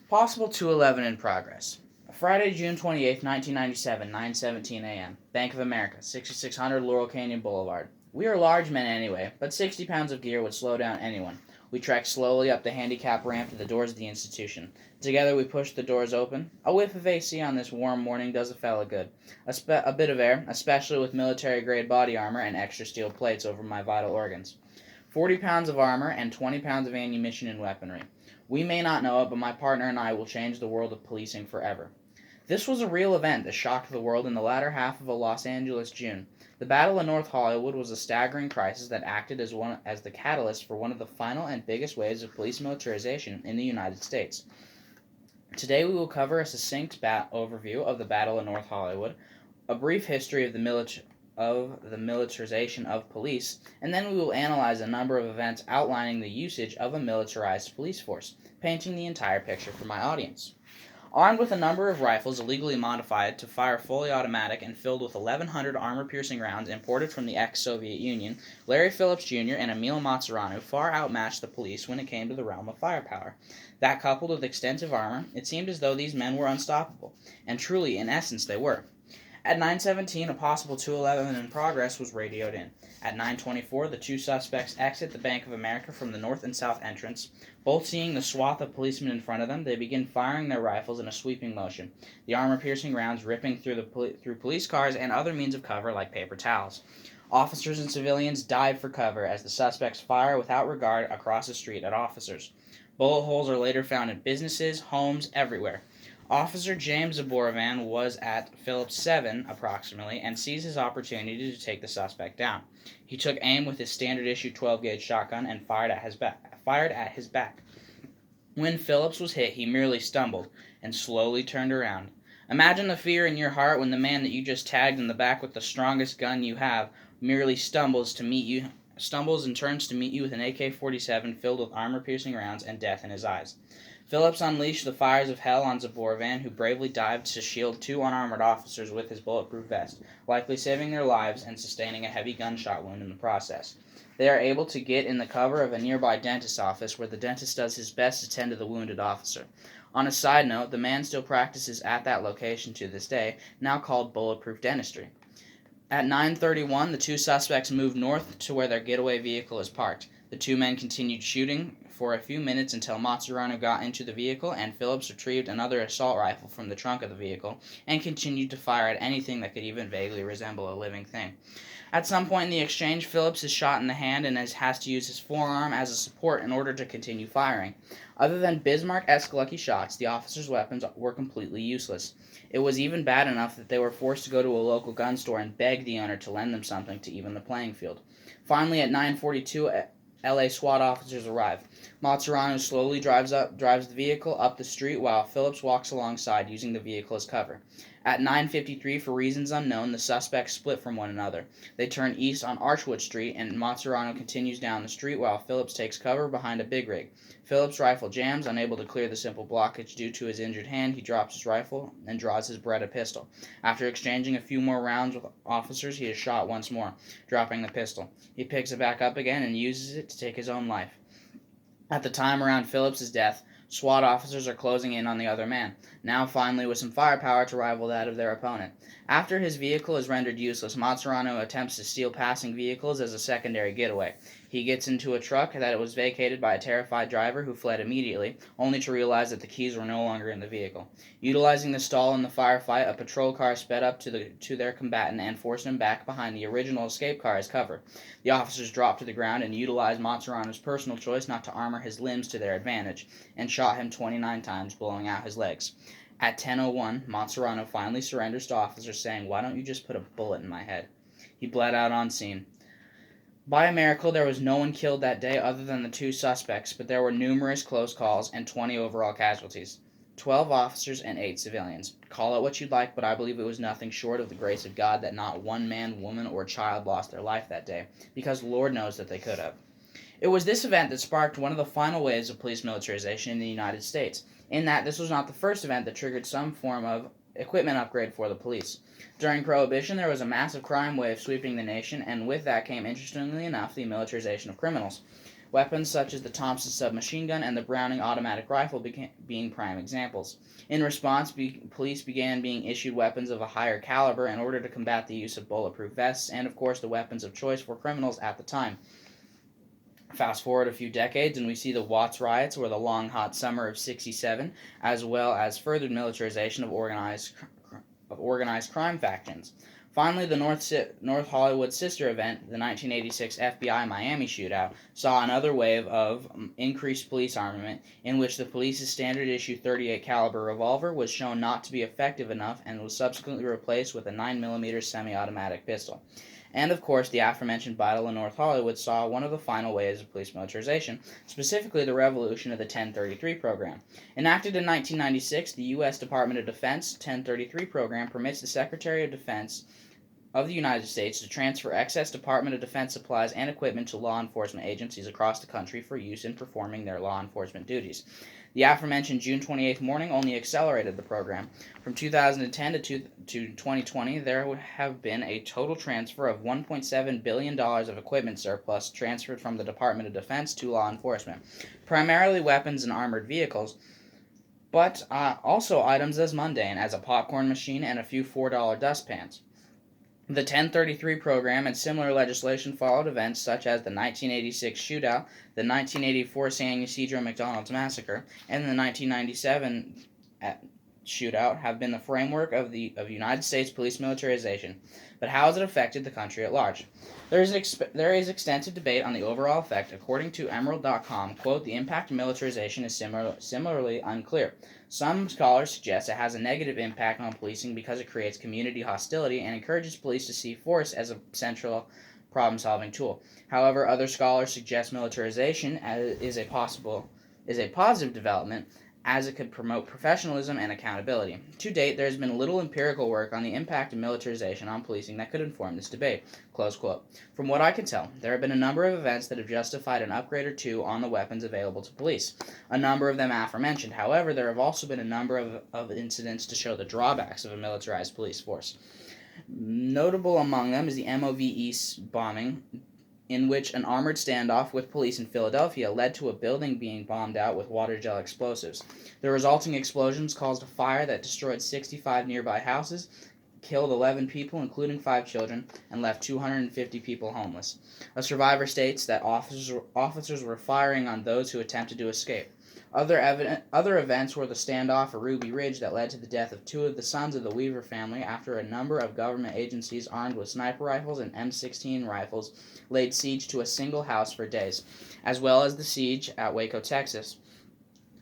Possible 211 in progress. Friday, June 28th, 1997, 9:17 a.m. Bank of America, 6600 Laurel Canyon Boulevard. We are large men anyway, but 60 pounds of gear would slow down anyone. We trek slowly up the handicap ramp to the doors of the institution. Together we push the doors open. A whiff of AC on this warm morning does a fella good. A bit of air, especially with military-grade body armor and extra steel plates over my vital organs. 40 pounds of armor and 20 pounds of ammunition and weaponry. We may not know it, but my partner and I will change the world of policing forever. This was a real event that shocked the world in the latter half of a Los Angeles June. The Battle of North Hollywood was a staggering crisis that acted as the catalyst for one of the final and biggest waves of police militarization in the United States. Today we will cover a succinct overview of the Battle of North Hollywood, a brief history of the militarization of police, and then we will analyze a number of events outlining the usage of a militarized police force, painting the entire picture for my audience. Armed with a number of rifles illegally modified to fire fully automatic and filled with 1,100 armor-piercing rounds imported from the ex-Soviet Union, Larry Phillips Jr. and Emil Mazzarano far outmatched the police when it came to the realm of firepower. That coupled with extensive armor, it seemed as though these men were unstoppable, and truly, in essence, they were. At 9:17, a possible 211 in progress was radioed in. At 9:24, the two suspects exit the Bank of America from the north and south entrance. Both seeing the swath of policemen in front of them, they begin firing their rifles in a sweeping motion, the armor-piercing rounds ripping through police cars and other means of cover like paper towels. Officers and civilians dive for cover as the suspects fire without regard across the street at officers. Bullet holes are later found in businesses, homes, everywhere. Officer James Zaborovan was at Phillips 7, approximately, and seized his opportunity to take the suspect down. He took aim with his standard-issue 12-gauge shotgun and fired at his back. When Phillips was hit, he merely stumbled and slowly turned around. Imagine the fear in your heart when the man that you just tagged in the back with the strongest gun you have merely stumbles and turns to meet you with an AK-47 filled with armor-piercing rounds and death in his eyes. Phillips unleashed the fires of hell on Zaborovan, who bravely dived to shield two unarmored officers with his bulletproof vest, likely saving their lives and sustaining a heavy gunshot wound in the process. They are able to get in the cover of a nearby dentist's office, where the dentist does his best to tend to the wounded officer. On a side note, the man still practices at that location to this day, now called bulletproof dentistry. At 9:31, the two suspects moved north to where their getaway vehicle is parked. The two men continued shooting for a few minutes until Mazzarano got into the vehicle and Phillips retrieved another assault rifle from the trunk of the vehicle and continued to fire at anything that could even vaguely resemble a living thing. At some point in the exchange, Phillips is shot in the hand and has to use his forearm as a support in order to continue firing. Other than Bismarck-esque lucky shots, the officers' weapons were completely useless. It was even bad enough that they were forced to go to a local gun store and beg the owner to lend them something to even the playing field. Finally, at 9:42, LA SWAT officers arrive. Mazzarano slowly drives the vehicle up the street while Phillips walks alongside, using the vehicle as cover. At 9:53, for reasons unknown, the suspects split from one another. They turn east on Archwood Street, and Mazzarano continues down the street while Phillips takes cover behind a big rig. Phillips' rifle jams. Unable to clear the simple blockage due to his injured hand, he drops his rifle and draws his Beretta pistol. After exchanging a few more rounds with officers, he is shot once more, dropping the pistol. He picks it back up again and uses it to take his own life. At the time around Phillips' death, SWAT officers are closing in on the other man, now finally with some firepower to rival that of their opponent. After his vehicle is rendered useless, Mazzarano attempts to steal passing vehicles as a secondary getaway. He gets into a truck that was vacated by a terrified driver who fled immediately, only to realize that the keys were no longer in the vehicle. Utilizing the stall in the firefight, a patrol car sped up to their combatant and forced him back behind the original escape car as cover. The officers dropped to the ground and utilized Mazzarano's personal choice not to armor his limbs to their advantage, and shot him 29 times, blowing out his legs. At 10:01, Mazzarano finally surrenders to officers, saying, "Why don't you just put a bullet in my head?" He bled out on scene. By a miracle, there was no one killed that day other than the two suspects, but there were numerous close calls and 20 overall casualties. 12 officers and 8 civilians. Call it what you'd like, but I believe it was nothing short of the grace of God that not one man, woman, or child lost their life that day, because Lord knows that they could have. It was this event that sparked one of the final waves of police militarization in the United States, in that this was not the first event that triggered some form of equipment upgrade for the police. During Prohibition, there was a massive crime wave sweeping the nation, and with that came, interestingly enough, the militarization of criminals. weapons such as the Thompson submachine gun and the Browning automatic rifle being prime examples. In response, police began being issued weapons of a higher caliber in order to combat the use of bulletproof vests and, of course, the weapons of choice for criminals at the time. Fast forward a few decades and we see the Watts riots or the long hot summer of 67, as well as further militarization of organized crime factions. Finally, the North Hollywood sister event, the 1986 FBI Miami shootout, saw another wave of increased police armament in which the police's standard issue .38 caliber revolver was shown not to be effective enough and was subsequently replaced with a 9mm semi-automatic pistol. And, of course, the aforementioned battle in North Hollywood saw one of the final waves of police militarization, specifically the revolution of the 1033 program. Enacted in 1996, the U.S. Department of Defense 1033 program permits the Secretary of Defense of the United States to transfer excess Department of Defense supplies and equipment to law enforcement agencies across the country for use in performing their law enforcement duties. The aforementioned June 28th morning only accelerated the program. From 2010 to 2020, there would have been a total transfer of $1.7 billion of equipment surplus transferred from the Department of Defense to law enforcement, primarily weapons and armored vehicles, but also items as mundane as a popcorn machine and a few $4 dustpans. The 1033 program and similar legislation followed events such as the 1986 shootout, the 1984 San Ysidro McDonald's massacre, and the 1997 shootout have been the framework of United States police militarization. But how has it affected the country at large? There is extensive debate on the overall effect. According to Emerald.com, quote, the impact of militarization is similarly unclear. Some scholars suggest it has a negative impact on policing because it creates community hostility and encourages police to see force as a central problem-solving tool. However, other scholars suggest militarization is a positive development, as it could promote professionalism and accountability. To date, there has been little empirical work on the impact of militarization on policing that could inform this debate. Close quote. From what I can tell, there have been a number of events that have justified an upgrade or two on the weapons available to police. A number of them aforementioned. However, there have also been a number of incidents to show the drawbacks of a militarized police force. Notable among them is the MOVE bombing, in which an armored standoff with police in Philadelphia led to a building being bombed out with water gel explosives. The resulting explosions caused a fire that destroyed 65 nearby houses, killed 11 people, including 5 children, and left 250 people homeless. A survivor states that officers were firing on those who attempted to escape. Other events were the standoff at Ruby Ridge that led to the death of 2 of the sons of the Weaver family after a number of government agencies armed with sniper rifles and M16 rifles laid siege to a single house for days, as well as the siege at Waco, Texas.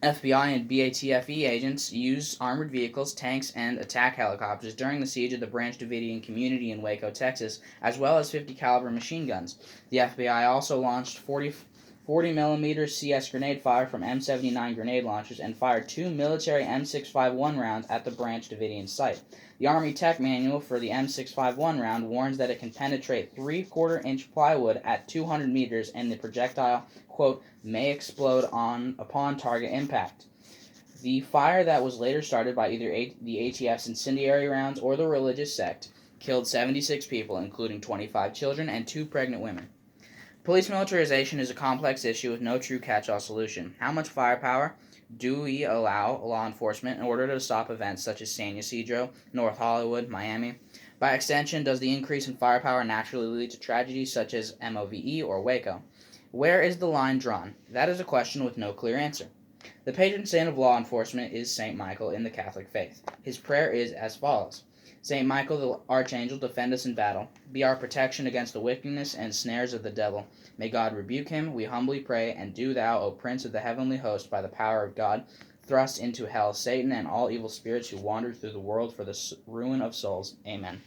FBI and BATFE agents used armored vehicles, tanks, and attack helicopters during the siege of the Branch Davidian community in Waco, Texas, as well as 50 caliber machine guns. The FBI also launched 40mm CS grenade fire from M79 grenade launchers and fired 2 military M651 rounds at the Branch Davidian site. The Army Tech Manual for the M651 round warns that it can penetrate 3/4-inch plywood at 200 meters and the projectile, quote, may explode upon target impact. The fire that was later started by either the ATF's incendiary rounds or the religious sect killed 76 people, including 25 children and 2 pregnant women. Police militarization is a complex issue with no true catch-all solution. How much firepower do we allow law enforcement in order to stop events such as San Ysidro, North Hollywood, Miami? By extension, does the increase in firepower naturally lead to tragedies such as MOVE or Waco? Where is the line drawn? That is a question with no clear answer. The patron saint of law enforcement is St. Michael in the Catholic faith. His prayer is as follows. St. Michael the Archangel, defend us in battle. Be our protection against the wickedness and snares of the devil. May God rebuke him, we humbly pray, and do thou, O Prince of the heavenly host, by the power of God, thrust into hell Satan and all evil spirits who wander through the world for the ruin of souls. Amen.